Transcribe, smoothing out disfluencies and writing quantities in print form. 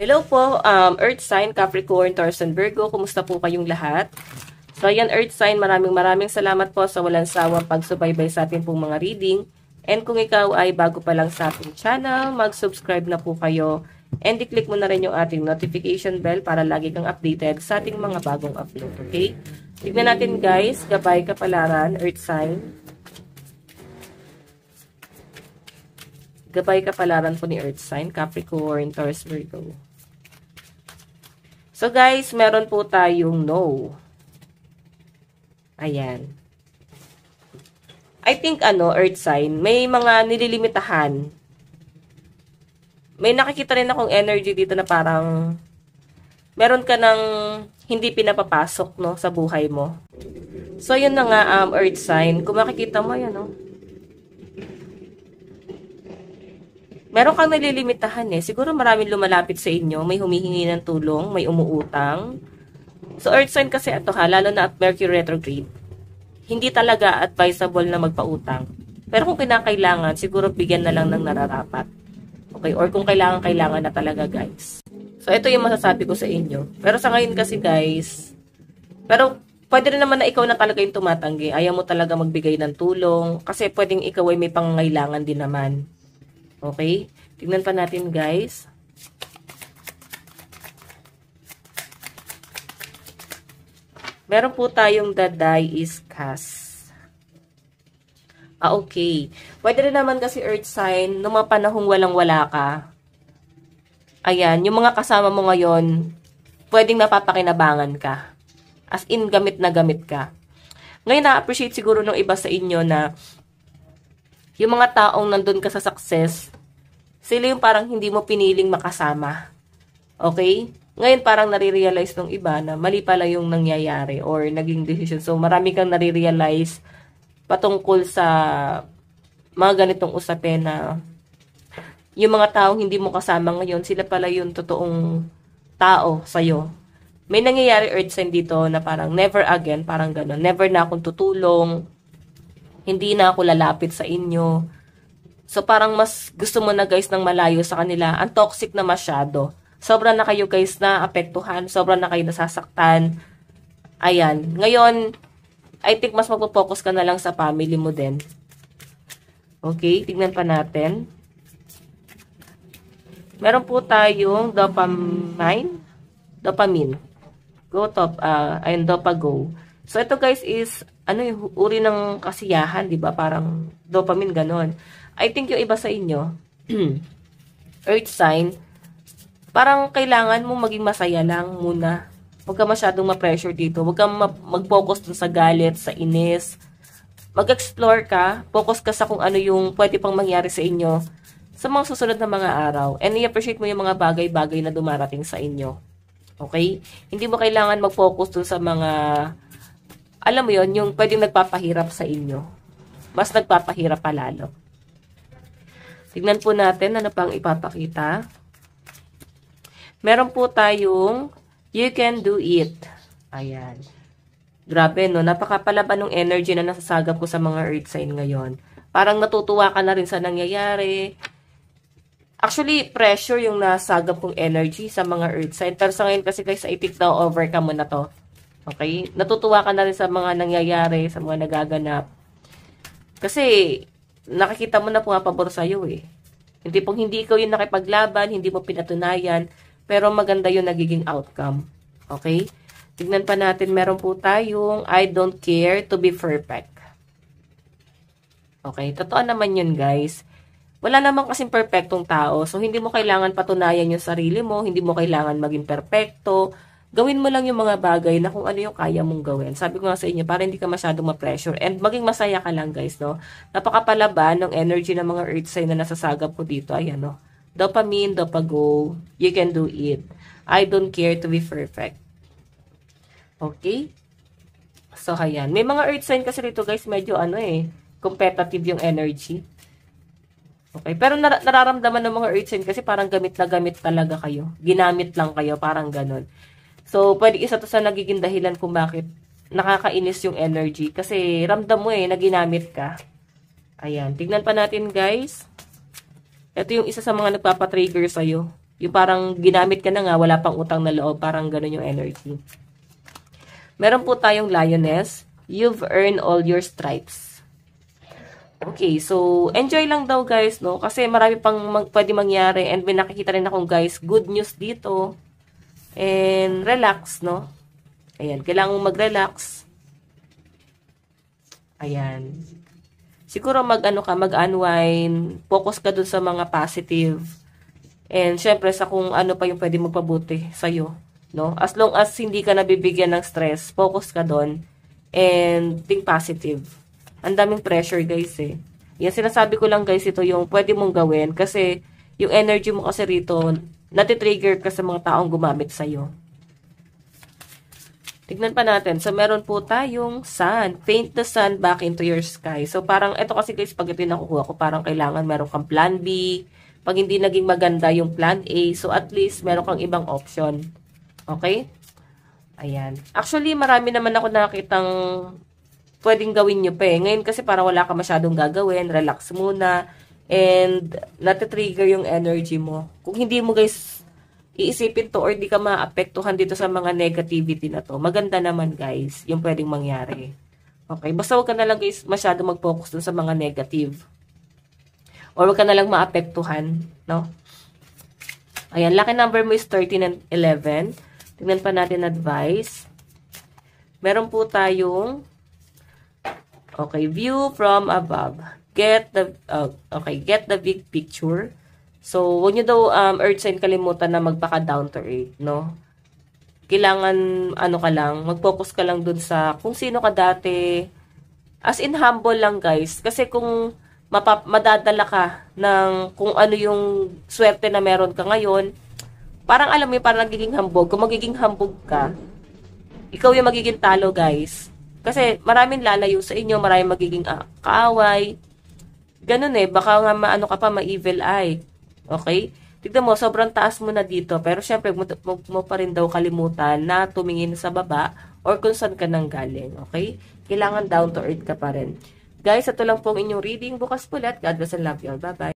Hello po, Earth sign, Capricorn, Taurus, and Virgo. Kumusta po kayong lahat? So, ayan, Earth sign, maraming salamat po sa walang sawang pagsubaybay sa ating pong mga reading. And kung ikaw ay bago pa lang sa ating channel, mag-subscribe na po kayo. And i-click mo na rin yung ating notification bell para lagi kang updated sa ating mga bagong upload, okay? Tignan natin guys, gabay kapalaran, Earth sign. Gabay kapalaran po ni Earth sign, Capricorn, Taurus, Virgo. So guys, meron po tayong no. Ayan. I think Earth sign, may mga nililimitahan. May nakikita rin akong energy dito na parang meron ka ng hindi pinapapasok no sa buhay mo. So yun na nga Earth sign, kung makikita mo yan meron kang nalilimitahan Siguro maraming lumalapit sa inyo, may humihingi ng tulong, may umuutang. So, Earth sign kasi ito lalo na at Mercury retrograde. Hindi talaga advisable na magpautang. Pero kung kinakailangan, siguro bigyan na lang ng nararapat. Okay? Or kung kailangan na talaga, guys. So, ito yung masasabi ko sa inyo. Pero sa ngayon kasi, guys, pero pwede rin naman na ikaw na talaga yung tumatanggi. Ayaw mo talaga magbigay ng tulong. Kasi pwedeng ikaw ay may pangangailangan din naman. Okay? Tingnan pa natin, guys. Meron po tayong the die is cast. Okay. Pwede rin naman kasi Earth sign, nung mga panahong walang-wala ka. Ayan, yung mga kasama mo ngayon, pwedeng napapakinabangan ka. As in, gamit na gamit ka. Ngayon, na-appreciate siguro ng iba sa inyo na yung mga taong nandun ka sa success, sila yung parang hindi mo piniling makasama. Okay? Ngayon parang nare-realize ng iba na mali pala yung nangyayari or naging decision. So marami kang nare-realize patungkol sa mga ganitong usapin na yung mga taong hindi mo kasama ngayon, sila pala yung totoong tao sa'yo. May nangyayari Earth sign dito na parang never again, parang gano'n. Never na akong tutulong. Hindi na ako lalapit sa inyo. So, parang mas gusto mo na guys ng malayo sa kanila. Ang toxic na masyado. Sobrang na kayo guys na apektuhan. Sobrang na kayo nasasaktan. Ayan. Ngayon, I think mas magpo-focus ka na lang sa family mo din. Okay, tignan pa natin. Meron po tayong dopamine. Go top, ayun, dopago. So, ito guys is, yung uri ng kasiyahan, di ba? Parang dopamine, ganon. I think yung iba sa inyo, Earth sign, parang kailangan mo maging masaya lang muna. Huwag ka masyadong ma-pressure dito. Huwag kang mag-focus dun sa galit, sa inis. Mag-explore ka, focus ka sa kung ano yung pwede pang mangyari sa inyo sa mga susunod na mga araw. And i-appreciate mo yung mga bagay-bagay na dumarating sa inyo. Okay? Hindi mo kailangan mag-focus dun sa mga alam mo yon, yung pwedeng nagpapahirap sa inyo. Mas nagpapahirap pa lalo. Tignan po natin ano pang ipapakita. Meron po tayong you can do it. Ayan. Grabe, no? Napakapalaban ng energy na nasasagap ko sa mga Earth sign ngayon. Parang natutuwa ka na rin sa nangyayari. Actually, pressure yung nasagap kong energy sa mga Earth sign. Pero sa ngayon kasi guys, I think na overcome mo na to. Okay? Natutuwa ka na rin sa mga nangyayari, sa mga nagaganap. Kasi, nakikita mo na pumapabor sa'yo Hindi pong hindi ikaw yung nakipaglaban, hindi mo pinatunayan, pero maganda yung nagiging outcome. Okay? Tignan pa natin, meron po tayong I don't care to be perfect. Okay? Totoo naman yun, guys. Wala naman kasing perfectong tao, so hindi mo kailangan patunayan yung sarili mo, hindi mo kailangan maging perfecto. Gawin mo lang yung mga bagay na kung ano yung kaya mong gawin. Sabi ko nga sa inyo, para hindi ka masyadong ma-pressure. And maging masaya ka lang, guys, no? Napakapalaban ng energy ng mga Earth sign na nasasagap ko dito. Ayan, no? Dopamine, dopago, you can do it. I don't care to be perfect. Okay? So, ayan. May mga Earth sign kasi dito, guys, medyo competitive yung energy. Okay? Pero nararamdaman ng mga Earth sign kasi parang gamit na gamit talaga kayo. Ginamit lang kayo, parang ganun. So, pwede isa to sa nagiging dahilan kung bakit nakakainis yung energy. Kasi ramdam mo na ginamit ka. Ayan. Tignan pa natin guys. Ito yung isa sa mga nagpapatrigger sa'yo. Yung parang ginamit ka na nga, wala pang utang na loob. Parang ganun yung energy. Meron po tayong Lioness. You've earned all your stripes. Okay, so enjoy lang daw guys, no? Kasi marami pang pwede mangyari and may nakikita rin akong guys, good news dito. And relax, no? Ayan, kailangan mong mag-relax. Ayan. Siguro mag-unwind, focus ka dun sa mga positive. And syempre sa kung ano pa yung pwede magpabuti sa'yo, no? As long as hindi ka nabibigyan ng stress, focus ka dun and think positive. Ang daming pressure guys eh. Yan, sinasabi ko lang guys, ito yung pwede mong gawin kasi yung energy mo kasi rito, natitrigger ka sa mga taong gumamit sa'yo. Tignan pa natin. So, meron po tayong sun. Paint the sun back into your sky. So, parang, ito kasi guys, pag ito yung nakukuha ko, parang kailangan meron kang plan B. Pag hindi naging maganda yung plan A, so at least meron kang ibang option. Okay? Ayan. Actually, marami naman ako nakitang pwedeng gawin nyo pa eh. Ngayon kasi parang wala ka masyadong gagawin. Relax muna. And, natitrigger yung energy mo. Kung hindi mo guys iisipin to or di ka maapektuhan dito sa mga negativity na to, maganda naman guys, yung pwedeng mangyari. Okay, basta wag ka na lang guys masyado mag-focus dun sa mga negative. Or wag ka na lang maapektuhan, no? Ayan, lucky number mo is 13 and 11. Tingnan pa natin advice. Meron po tayong okay, view from above. Get the big picture. So, huwag nyo daw, earth sign kalimutan na magpaka-down to earth, no? Kailangan, ka lang, mag-focus ka lang dun sa kung sino ka dati. As in, humble lang, guys. Kasi kung madadala ka ng kung ano yung swerte na meron ka ngayon, parang alam mo, parang nagiging hambog. Kung magiging hambog ka, ikaw yung magiging talo, guys. Kasi maraming lalayo sa inyo, maraming magiging kaaway. Ganun eh, baka nga ka pa, ma-evil eye. Okay? Tignan mo, sobrang taas mo na dito. Pero syempre, mo pa rin daw kalimutan na tumingin sa baba or kung saan ka nang galing. Okay? Kailangan down to earth ka pa rin. Guys, ito lang po ang inyong reading. Bukas po lahat. God bless and love you all. Bye-bye.